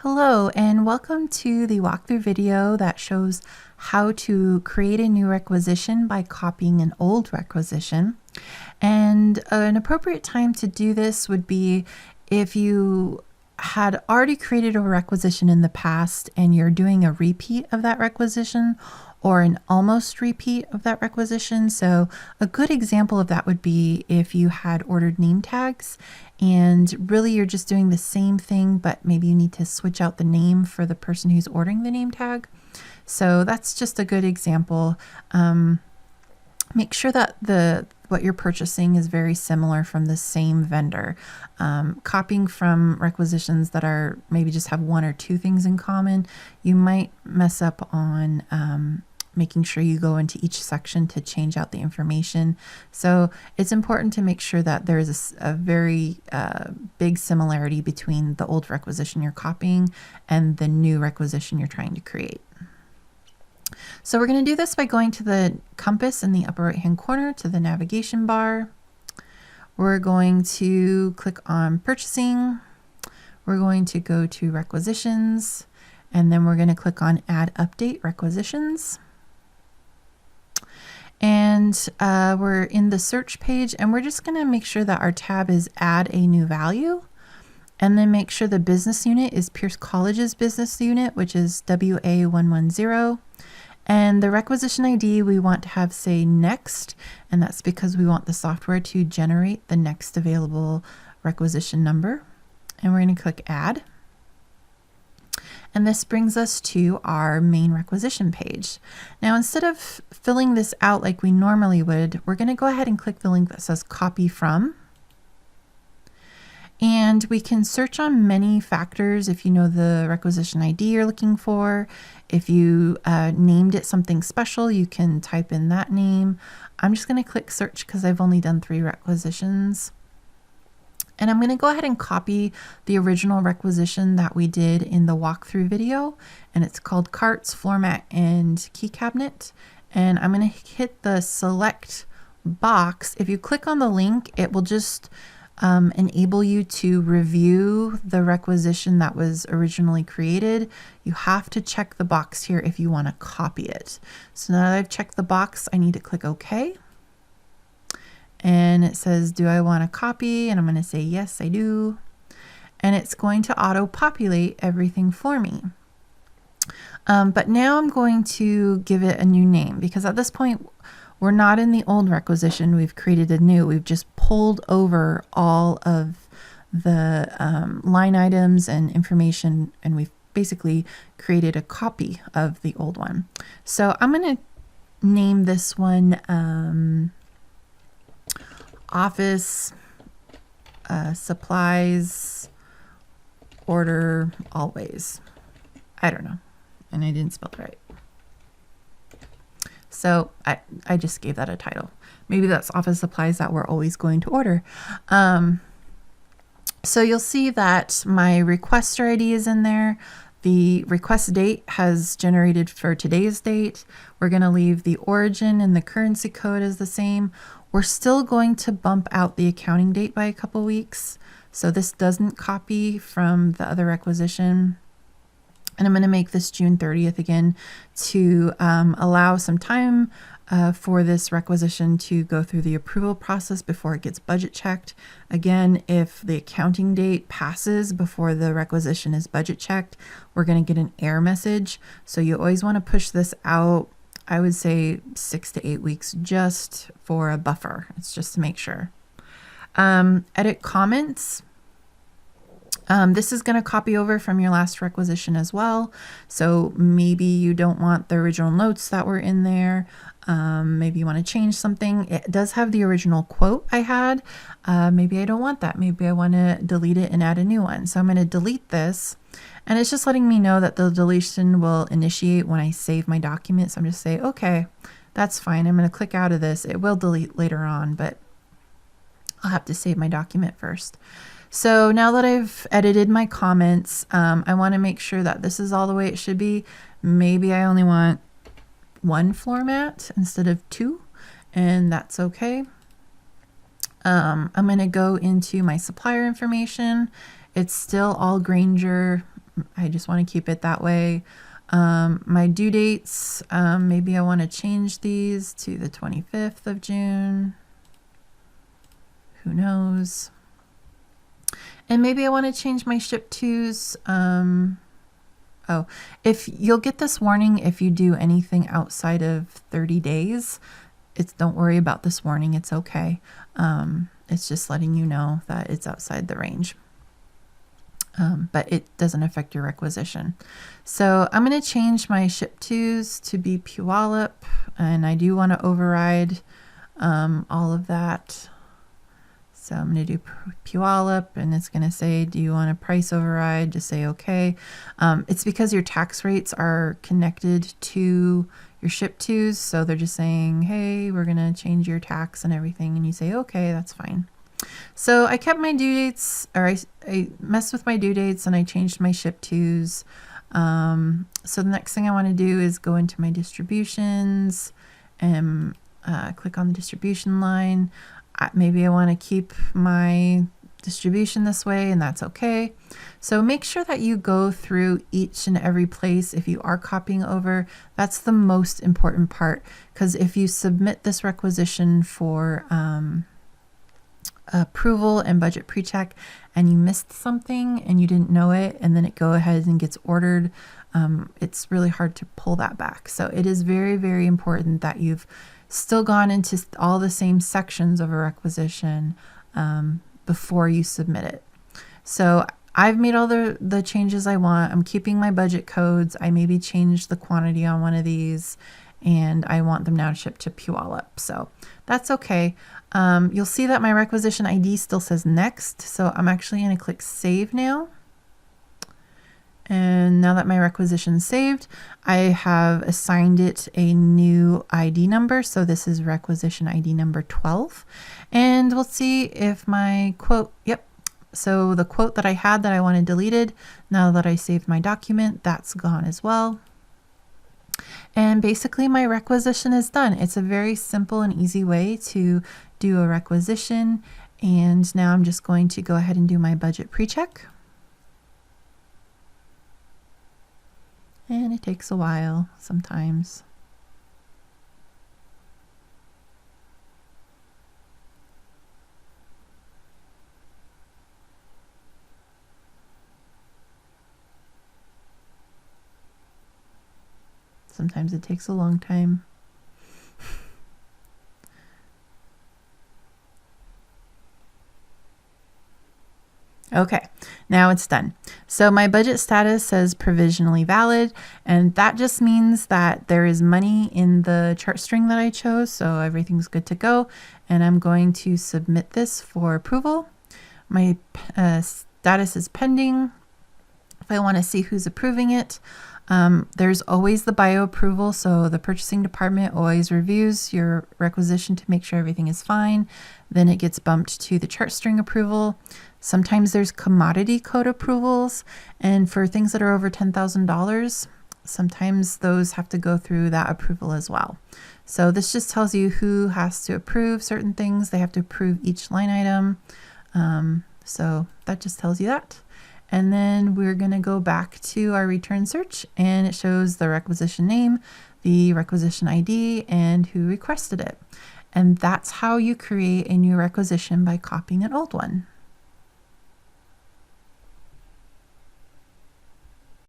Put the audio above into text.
Hello and welcome to the walkthrough video that shows how to create a new requisition by copying an old requisition. And an appropriate time to do this would be if you had already created a requisition in the past and you're doing a repeat of that requisition or an almost repeat of that requisition. So a good example of that would be if you had ordered name tags and really you're just doing the same thing, but maybe you need to switch out the name for the person who's ordering the name tag. So that's just a good example. Make sure that what you're purchasing is very similar from the same vendor. Copying from requisitions that are maybe just have one or two things in common, you might mess up on making sure you go into each section to change out the information. So it's important to make sure that there is a very big similarity between the old requisition you're copying and the new requisition you're trying to create. So we're going to do this by going to the compass in the upper right hand corner to the navigation bar. We're going to click on purchasing. We're going to go to requisitions, and then we're going to click on add update requisitions. And we're in the search page, and we're just going to make sure that our tab is add a new value, and then make sure the business unit is Pierce College's business unit, which is WA110. And the requisition ID we want to have say next, and that's because we want the software to generate the next available requisition number. And we're going to click add. And this brings us to our main requisition page. Now, instead of filling this out like we normally would, we're going to go ahead and click the link that says copy from. And we can search on many factors if you know the requisition ID you're looking for. If you named it something special, you can type in that name. I'm just going to click search because I've only done 3 requisitions. And I'm going to go ahead and copy the original requisition that we did in the walkthrough video. And it's called Carts, Floor Mat, and Key Cabinet. And I'm going to hit the select box. If you click on the link, it will just enable you to review the requisition that was originally created. You have to check the box here if you want to copy it. So now that I've checked the box, I need to click OK. And it says, do I want to copy? And I'm going to say, yes, I do. And it's going to auto-populate everything for me. But now I'm going to give it a new name because at this point, we're not in the old requisition. We've created a new. We've just pulled over all of the line items and information, and we've basically created a copy of the old one. So I'm going to name this one Office Supplies Order Always. I don't know. And I didn't spell it right. So I just gave that a title. Maybe that's office supplies that we're always going to order. So you'll see that my requester ID is in there. The request date has generated for today's date. We're going to leave the origin and the currency code as the same. We're still going to bump out the accounting date by a couple weeks. So this doesn't copy from the other requisition. And I'm going to make this June 30th again to allow some time for this requisition to go through the approval process before it gets budget checked. Again, if the accounting date passes before the requisition is budget checked, we're going to get an error message. So you always want to push this out, I would say 6 to 8 weeks, just for a buffer. It's just to make sure. Edit comments. This is going to copy over from your last requisition as well. So maybe you don't want the original notes that were in there. Maybe you want to change something. It does have the original quote I had. Maybe I don't want that. Maybe I want to delete it and add a new one. So I'm going to delete this. And it's just letting me know that the deletion will initiate when I save my document. So I'm just saying, okay, that's fine. I'm going to click out of this. It will delete later on, but I'll have to save my document first. So now that I've edited my comments, I want to make sure that this is all the way it should be. Maybe I only want 1 floor mat instead of 2, and that's okay. I'm going to go into my supplier information. It's still all Granger I just want to keep it that way. My due dates, maybe I want to change these to the 25th of June. Who knows? And maybe I want to change my ship tos. Oh, if you'll get this warning if you do anything outside of 30 days, don't worry about this warning. It's okay. It's just letting you know that it's outside the range. But it doesn't affect your requisition. So I'm going to change my ship tos to be Puyallup, and I do want to override all of that. So I'm going to do Puyallup, and it's going to say, do you want a price override? Just say okay. It's because your tax rates are connected to your ship tos. So they're just saying, hey, we're going to change your tax and everything. And you say, okay, that's fine. So I kept my due dates, or I messed with my due dates, and I changed my ship tos. So the next thing I want to do is go into my distributions and click on the distribution line. Maybe I want to keep my distribution this way, and that's okay. So make sure that you go through each and every place if you are copying over. That's the most important part, because if you submit this requisition for approval and budget pre-check and you missed something and you didn't know it, and then it go ahead and gets ordered, it's really hard to pull that back. So it is very, very important that you've still gone into all the same sections of a requisition before you submit it. So I've made all the changes I want. I'm keeping my budget codes. I maybe changed the quantity on one of these, and I want them now to ship to Puyallup. So that's okay. You'll see that my requisition ID still says next. So I'm actually going to click save now. And now that my requisition is saved, I have assigned it a new ID number. So this is requisition ID number 12. And we'll see if my quote, yep. So the quote that I had that I wanted deleted, now that I saved my document, that's gone as well. And basically my requisition is done. It's a very simple and easy way to do a requisition. And now I'm just going to go ahead and do my budget pre-check. And it takes a while sometimes. Sometimes it takes a long time. Okay, now it's done. So my budget status says provisionally valid, and that just means that there is money in the chart string that I chose, so everything's good to go. And I'm going to submit this for approval. My status is pending. If I want to see who's approving it, there's always the bio approval, so the purchasing department always reviews your requisition to make sure everything is fine. Then it gets bumped to the chart string approval. Sometimes there's commodity code approvals, and for things that are over $10,000, sometimes those have to go through that approval as well. So this just tells you who has to approve certain things. They have to approve each line item. So that just tells you that. And then we're going to go back to our return search, and it shows the requisition name, the requisition ID, and who requested it. And that's how you create a new requisition by copying an old one.